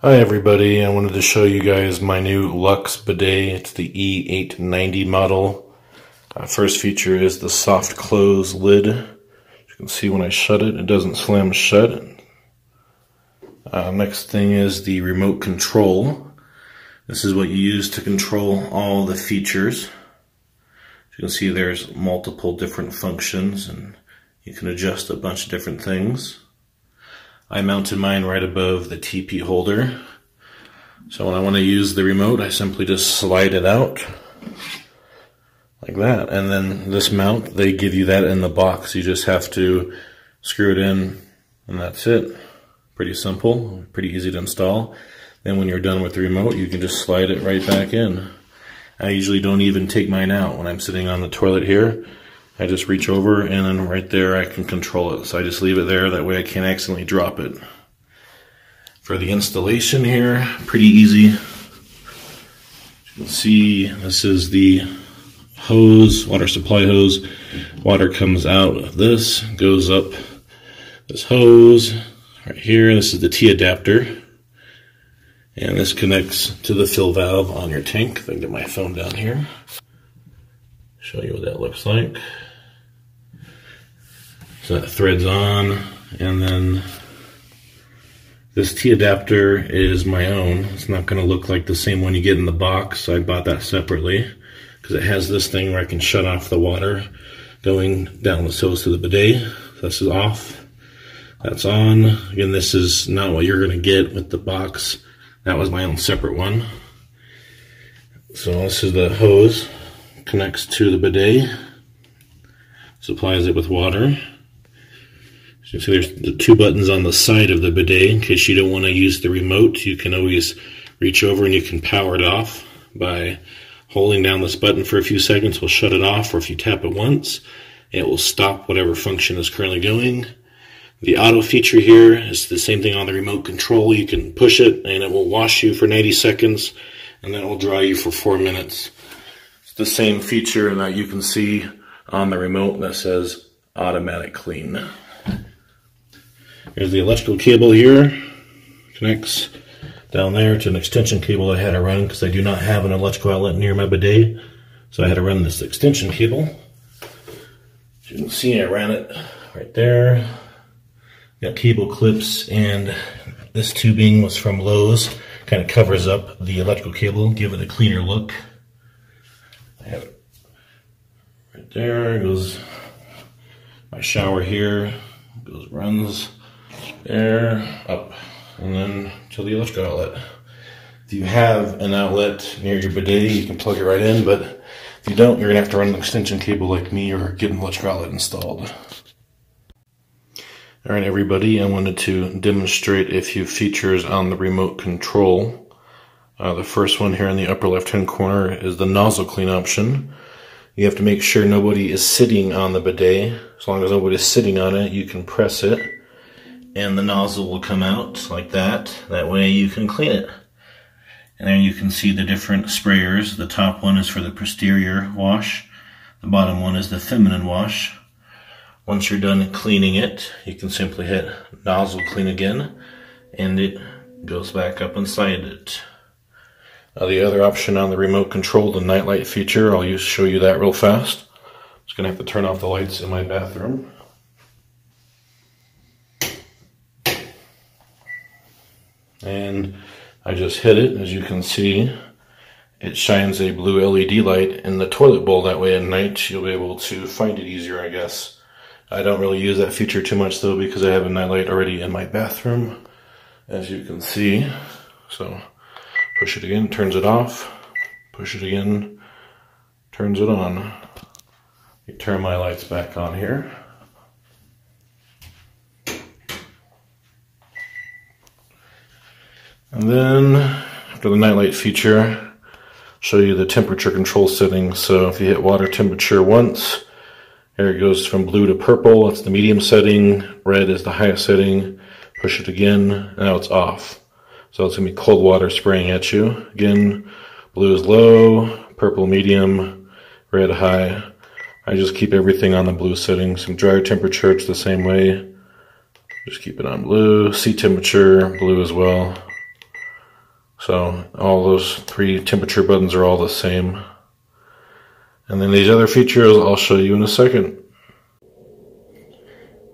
Hi everybody, I wanted to show you guys my new Luxe bidet. It's the E890 model. First feature is the soft close lid. As you can see when I shut it, it doesn't slam shut. Next thing is the remote control. This is what you use to control all the features. As you can see, there's multiple different functions and you can adjust a bunch of different things. I mounted mine right above the TP holder. So when I want to use the remote, I simply just slide it out like that. And then this mount, they give you that in the box. You just have to screw it in and that's it. Pretty simple, pretty easy to install. Then when you're done with the remote, you can just slide it right back in. I usually don't even take mine out when I'm sitting on the toilet here. I just reach over and then right there I can control it. So I just leave it there, that way I can't accidentally drop it. For the installation here, pretty easy. As you can see, this is the hose, water supply hose. Water comes out of this, goes up this hose right here. This is the T adapter. And this connects to the fill valve on your tank. If I can get my phone down here. Show you what that looks like. So that threads on, and then this T adapter is my own. It's not going to look like the same one you get in the box, so I bought that separately because it has this thing where I can shut off the water going down this hose to the bidet. So this is off, that's on. Again, this is not what you're going to get with the box. That was my own separate one. So this is the hose, connects to the bidet, supplies it with water. So you see there's the two buttons on the side of the bidet. In case you don't want to use the remote, you can always reach over and you can power it off by holding down this button for a few seconds. Will shut it off, or if you tap it once, it will stop whatever function is currently going. The auto feature here is the same thing on the remote control. You can push it and it will wash you for 90 seconds and then it will dry you for 4 minutes. It's the same feature that you can see on the remote that says automatic clean. Here's the electrical cable here. Connects down there to an extension cable I had to run because I do not have an electrical outlet near my bidet. So I had to run this extension cable. As you can see, I ran it right there. Got cable clips, and this tubing was from Lowe's. Kind of covers up the electrical cable, give it a cleaner look. I have it right there. Goes my shower here. Goes runs there up and then to the electrical outlet. If you have an outlet near your bidet, you can plug it right in, but if you don't, you're gonna have to run an extension cable like me or get an electrical outlet installed. Alright everybody, I wanted to demonstrate a few features on the remote control. The first one here in the upper left hand corner is the nozzle clean option. You have to make sure nobody is sitting on the bidet. As long as nobody's sitting on it, you can press it and the nozzle will come out like that. That way you can clean it. And then you can see the different sprayers. The top one is for the posterior wash. The bottom one is the feminine wash. Once you're done cleaning it, you can simply hit nozzle clean again and it goes back up inside it. The other option on the remote control, the nightlight feature, I'll show you that real fast. Just gonna have to turn off the lights in my bathroom. And I just hit it. As you can see, it shines a blue LED light in the toilet bowl. That way at night you'll be able to find it easier, I guess. I don't really use that feature too much though because I have a nightlight already in my bathroom, as you can see. So push it again, turns it off. Push it again, turns it on. You turn my lights back on here. And then after the nightlight feature, show you the temperature control settings. So if you hit water temperature once, here it goes from blue to purple. That's the medium setting. Red is the highest setting. Push it again. Now it's off. So it's going to be cold water spraying at you. Again, blue is low, purple medium, red high. I just keep everything on the blue setting. Some dryer temperature, it's the same way. Just keep it on blue. Sea temperature, blue as well. So all those 3 temperature buttons are all the same. And then these other features I'll show you in a second.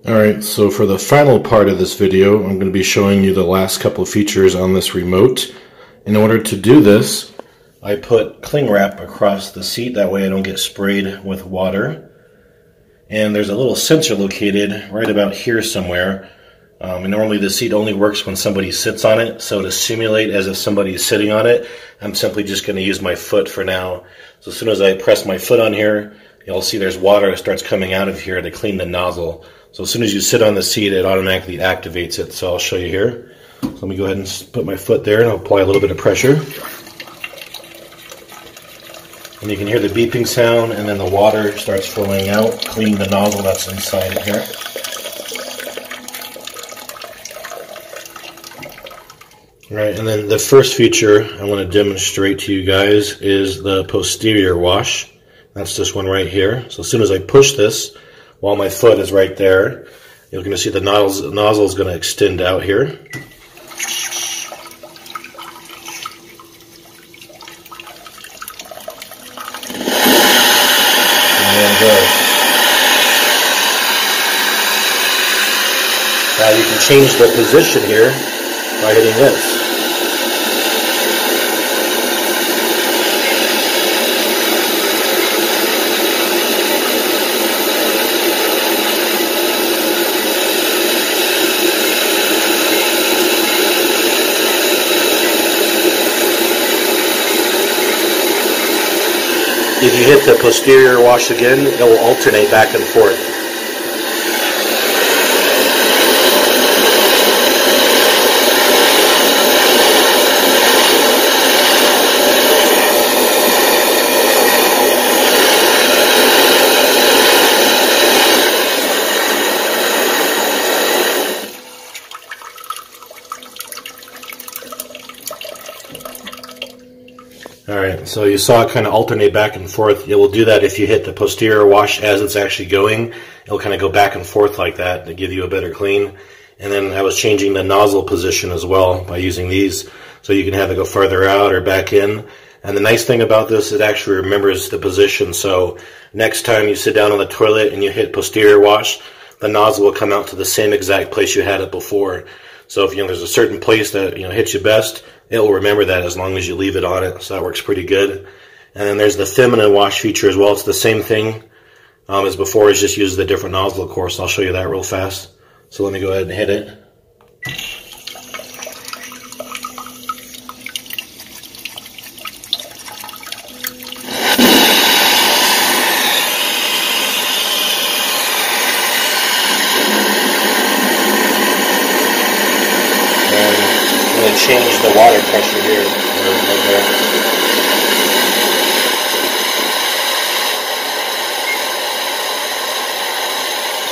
Alright, so for the final part of this video, I'm going to be showing you the last couple of features on this remote. In order to do this, I put cling wrap across the seat, that way I don't get sprayed with water. And there's a little sensor located right about here somewhere. And normally the seat only works when somebody sits on it, so to simulate as if somebody is sitting on it, I'm simply just going to use my foot for now. So as soon as I press my foot on here, you'll see there's water that starts coming out of here to clean the nozzle. So as soon as you sit on the seat, it automatically activates it. So I'll show you here. So let me go ahead and put my foot there, and I'll apply a little bit of pressure. And you can hear the beeping sound, and then the water starts flowing out, cleaning the nozzle that's inside it here. Right, and then the first feature I want to demonstrate to you guys is the posterior wash. That's this one right here. So as soon as I push this, while my foot is right there, you're going to see the nozzle is going to extend out here. And there it goes. Now you can change the position here by hitting this. If you hit the posterior wash again, it will alternate back and forth. Alright, so you saw it kind of alternate back and forth. It will do that if you hit the posterior wash as it's actually going. It'll kind of go back and forth like that to give you a better clean. And then I was changing the nozzle position as well by using these, so you can have it go further out or back in. And the nice thing about this, it actually remembers the position. So next time you sit down on the toilet and you hit posterior wash, the nozzle will come out to the same exact place you had it before. So if there's a certain place that hits you best, it will remember that as long as you leave it on it. So that works pretty good. And then there's the feminine wash feature as well. It's the same thing as before. It's just uses a different nozzle, of course. I'll show you that real fast. So let me go ahead and hit it. Change the water pressure here, right there.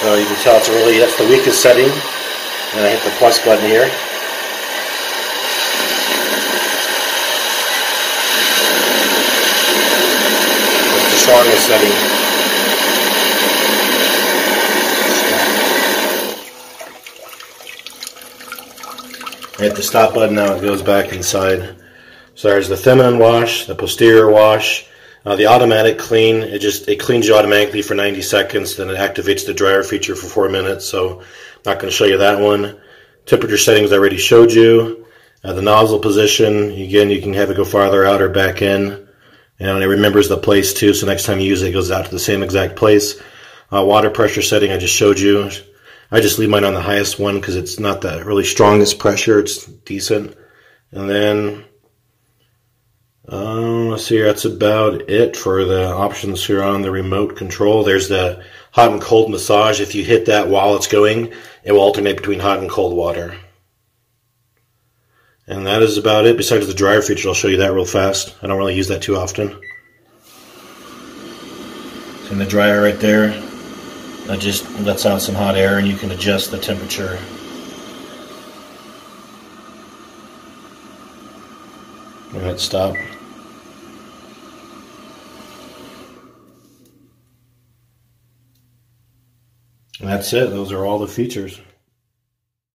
So you can tell that's the weakest setting. And I hit the plus button here. That's the strongest setting. I hit the stop button, now it goes back inside. So there's the feminine wash, the posterior wash, the automatic clean. It cleans you automatically for 90 seconds, then it activates the dryer feature for 4 minutes. So I'm not going to show you that one. Temperature settings I already showed you. The nozzle position, again, you can have it go farther out or back in. And it remembers the place too, so next time you use it, it goes out to the same exact place. Water pressure setting I just showed you. I just leave mine on the highest one because it's not the really strongest pressure. It's decent. And then, let's see, that's about it for the options here on the remote control. There's the hot and cold massage. If you hit that while it's going, it will alternate between hot and cold water. And that is about it. Besides the dryer feature, I'll show you that real fast. I don't really use that too often. It's in the dryer right there. That just lets out some hot air, and you can adjust the temperature. Go ahead, stop. And that's it. Those are all the features.